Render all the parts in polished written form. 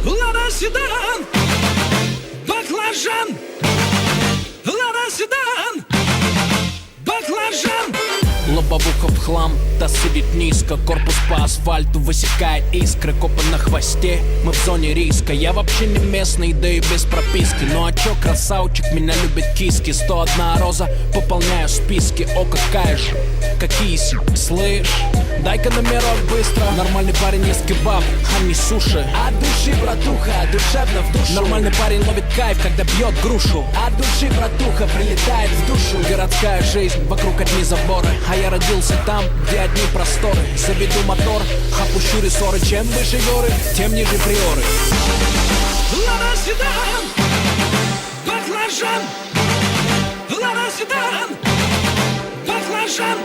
Лада седан, баклажан. Лада седан, баклажан. Лобовуха в хлам, та сидит низко. Корпус по асфальту высекает искры. Копы на хвосте, мы в зоне риска. Я вообще не местный, да и без прописки. Ну а чё, красавчик, меня любят киски. 101 роза, пополняю списки. О, какая же, какие слышь, дай-ка номерок быстро. Нормальный парень ест кебаб, а не суши. От души, братуха, душевно в душу. Нормальный парень ловит кайф, когда бьет грушу. От души, братуха, прилетает в душу. Городская жизнь, вокруг одни заборы. А я родился там, где одни просторы. Заведу мотор, опущу рессоры. Чем выше горы, тем ниже приоры. Лада седан, баклажан. Лада седан, баклажан.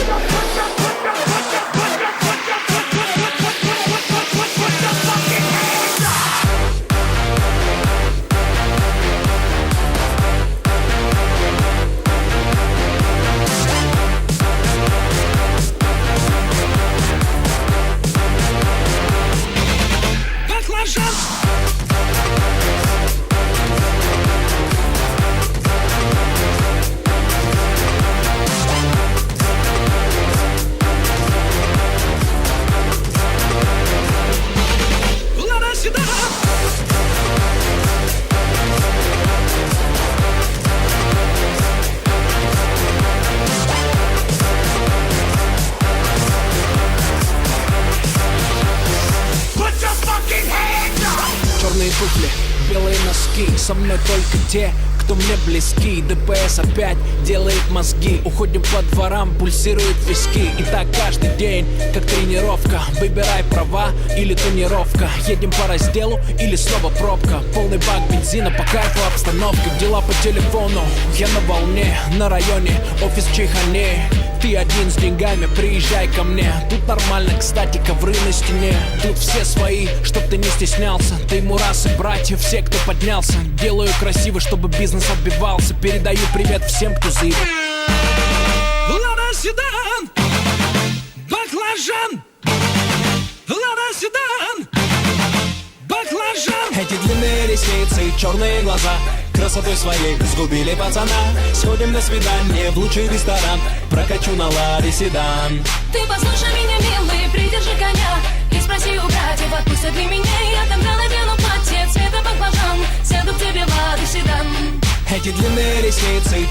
Баклажан. Лада седан. Черные туфли, белые носки. Со мной только те, кто мне близки. ДПС опять делает мозги. Уходим по дворам, пульсируют виски. И так каждый день, как тренировка. Выбирай права или тонировка. Едем по разделу или снова пробка. Полный бак бензина, по кайфу обстановка. Дела по телефону, я на волне. На районе, офис в Чайхане. Ты один с деньгами, приезжай ко мне. Тут нормально, кстати, ковры на стене. Тут все свои, чтоб ты не стеснялся. Ты мурасы, братья, все, кто поднялся. Делаю красиво, чтобы бизнес отбивался. Передаю привет всем, кто заебал. Лада седан, баклажан. Лада седан, баклажан. Эти длинные ресницы и черные глаза красотой своей сгубили пацана. Сходим на свидание в лучший ресторан. Прокачу на Ладе седан. Ты послушай меня, милый, придержи коня. И спроси у братьев, отпустят ли меня. Я тогда надену платье цвета баклажан. Сяду к тебе в Ладу седан. Эти длинные ресницы